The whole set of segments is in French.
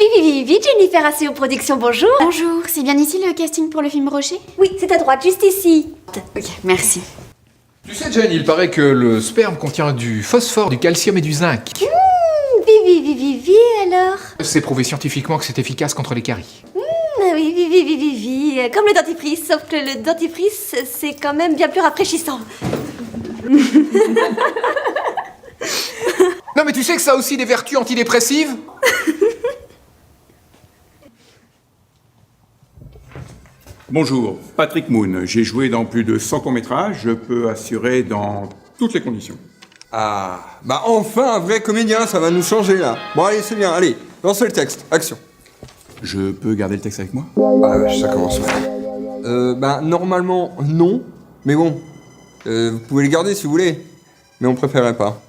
Vite, Jennifer Asseo Productions, bonjour. Bonjour, c'est bien ici le casting pour le film Rocher? Oui, c'est à droite, juste ici. Ok, merci. Tu sais, Jen, il paraît que le sperme contient du phosphore, du calcium et du zinc. Vivi, alors. C'est prouvé scientifiquement que c'est efficace contre les caries. Oui, comme le dentifrice, sauf que le dentifrice, c'est quand même bien plus rafraîchissant. Non, mais tu sais que ça a aussi des vertus antidépressives? Bonjour, Patrick Moon. J'ai joué dans plus de 100 courts-métrages. Je peux assurer dans toutes les conditions. Ah, bah enfin un vrai comédien, ça va nous changer là. Bon allez, c'est bien, allez, lancez le texte, action. Je peux garder le texte avec moi? Ah ouais, ça commence mal. Bah normalement non, mais bon, vous pouvez le garder si vous voulez, mais on préférerait pas.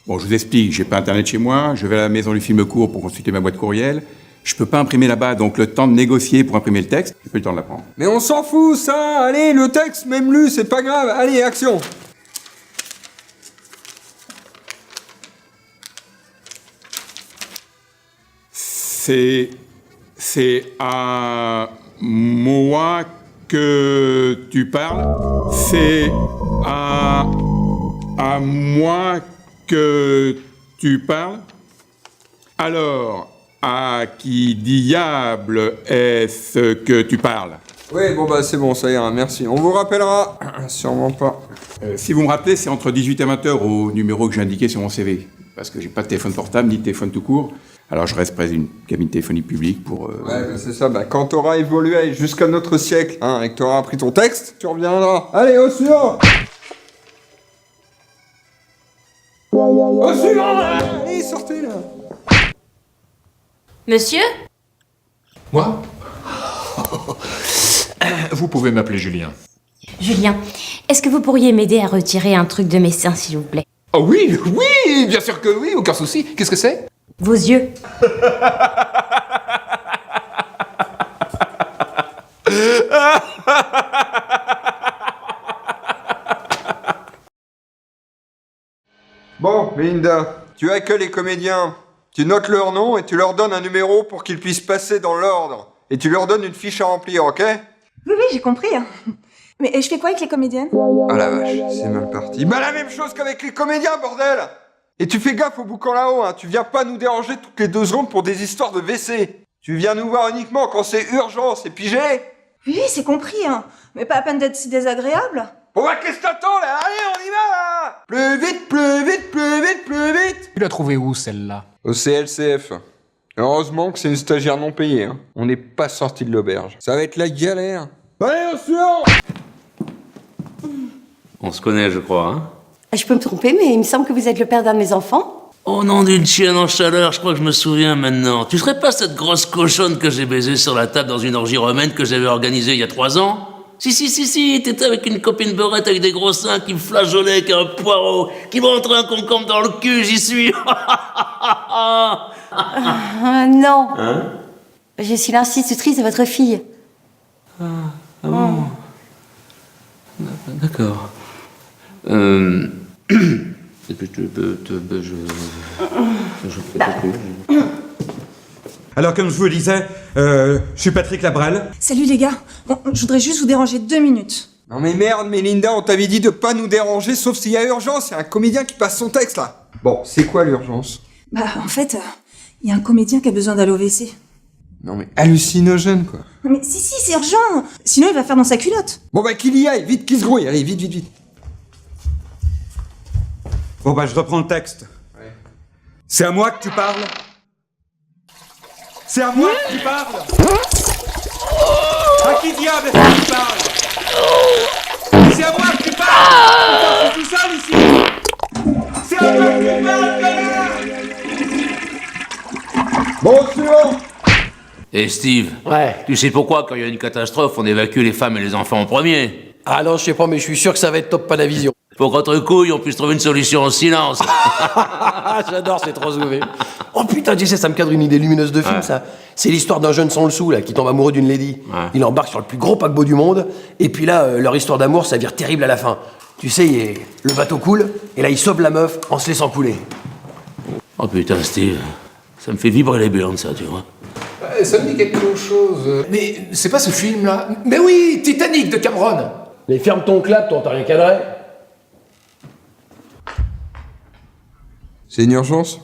Bon, je vous explique, j'ai pas internet chez moi, je vais à la maison du film court pour consulter ma boîte courriel. Je peux pas imprimer là-bas, donc le temps de négocier pour imprimer le texte, j'ai pas eu le temps de l'apprendre. Mais on s'en fout ça, allez, le texte, même lu, c'est pas grave, allez, action. C'est à moi que tu parles? C'est à moi que tu parles? Alors, à qui diable est-ce que tu parles? Oui, bon bah c'est bon, ça ira, merci. On vous rappellera, sûrement pas. Si vous me rappelez, c'est entre 18 et 20 heures au numéro que j'ai indiqué sur mon CV. Parce que j'ai pas de téléphone portable, ni de téléphone tout court. Alors je reste près d'une cabine téléphonique publique pour... Ouais, bah c'est ça, bah quand t'auras évolué jusqu'à notre siècle, hein, et que t'auras appris ton texte, tu reviendras. Allez, au suivant! Au suivant, là! Allez, sortez, là! Monsieur? Moi? Vous pouvez m'appeler Julien. Julien, est-ce que vous pourriez m'aider à retirer un truc de mes seins, s'il vous plaît? Oh oui, bien sûr que oui, aucun souci. Qu'est-ce que c'est? Vos yeux. Bon, Melinda, tu accueilles les comédiens. Tu notes leur nom et tu leur donnes un numéro pour qu'ils puissent passer dans l'ordre. Et tu leur donnes une fiche à remplir, ok? Oui, j'ai compris. Mais je fais quoi avec les comédiennes? Ah la vache, c'est mal parti. Bah la même chose qu'avec les comédiens, bordel! Et tu fais gaffe au boucan là-haut, hein. Tu viens pas nous déranger toutes les 2 secondes pour des histoires de WC. Tu viens nous voir uniquement quand c'est urgent, c'est pigé? Oui, c'est compris, hein. Mais pas à peine d'être si désagréable. Bon bah qu'est-ce que t'attends là? Allez, on y va là! Plus vite, plus vite, plus vite, plus vite! Tu l'as trouvée où, celle-là? Au CLCF. Heureusement que c'est une stagiaire non payée, hein. On n'est pas sorti de l'auberge. Ça va être la galère. Allez, au suivant! On se connaît, je crois, hein? Je peux me tromper, mais il me semble que vous êtes le père d'un de mes enfants. Oh nom d'une chienne en chaleur, je crois que je me souviens maintenant. Tu serais pas cette grosse cochonne que j'ai baisée sur la table dans une orgie romaine que j'avais organisée il y a 3 ans? Si, t'étais avec une copine beurette avec des gros seins qui me flageolaient avec un poireau, qui m'entrait un concombre dans le cul, j'y suis. Non. Hein? Je suis l'institutrice de votre fille. Ah bon. D'accord. Alors, comme je vous le disais, je suis Patrick Labral. Salut les gars. Bon, je voudrais juste vous déranger 2 minutes. Non mais merde, Melinda, on t'avait dit de pas nous déranger, sauf s'il y a urgence, il y a un comédien qui passe son texte là. Bon, c'est quoi l'urgence? Bah, en fait, il y a un comédien qui a besoin d'aller au WC. Non mais hallucinogène quoi. Non mais si, c'est urgent. Sinon, il va faire dans sa culotte. Bon bah qu'il y aille, vite, qu'il se grouille, allez, vite. Bon, bah, je reprends le texte. Ouais. C'est à moi que tu parles? C'est à moi que tu parles? À qui diable est-ce que tu parles? C'est à moi que tu parles! Je suis tout seul ici! C'est à moi que tu parles, connard! Bon, suivant! Et Steve, Ouais. tu sais pourquoi quand il y a une catastrophe, on évacue les femmes et les enfants en premier? Ah non, je sais pas, mais je suis sûr que ça va être top Panavision. Pour qu'entre couilles, on puisse trouver une solution en silence. Ah, j'adore, c'est trop zouvé. Oh putain, tu sais, ça me cadre une idée lumineuse de film, Ouais. ça. C'est l'histoire d'un jeune sans le sou, là, qui tombe amoureux d'une lady. Ouais. Il embarque sur le plus gros paquebot du monde, et puis là, leur histoire d'amour, ça vire terrible à la fin. Tu sais, le bateau coule, et là, il sauve la meuf en se laissant couler. Oh putain, Steve. Ça me fait vibrer les burnes, ça, tu vois. Ça me dit quelque chose. Mais c'est pas ce film-là. Mais oui, Titanic de Cameron. Mais ferme ton clap, toi, t'as rien cadré. C'est une urgence?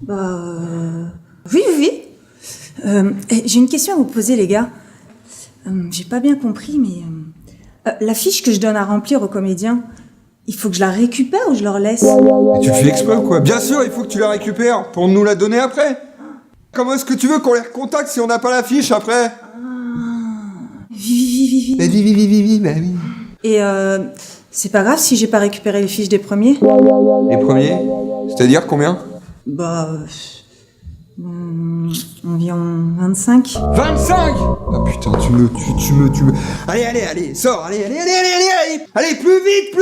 Oui. J'ai une question à vous poser, les gars. J'ai pas bien compris, mais... la fiche que je donne à remplir aux comédiens, il faut que je la récupère ou je leur laisse? Et tu fais exprès ou quoi? Bien sûr, il faut que tu la récupères pour nous la donner après. Comment est-ce que tu veux qu'on les recontacte si on n'a pas la fiche après? Vi. Bah oui. Et c'est pas grave si j'ai pas récupéré les fiches des premiers? Les premiers? C'est-à-dire combien? Environ 25. 25! Ah putain, tu me... Allez, sors, allez! Allez, plus vite!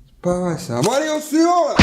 C'est pas vrai ça. Bon allez, on se suivant là!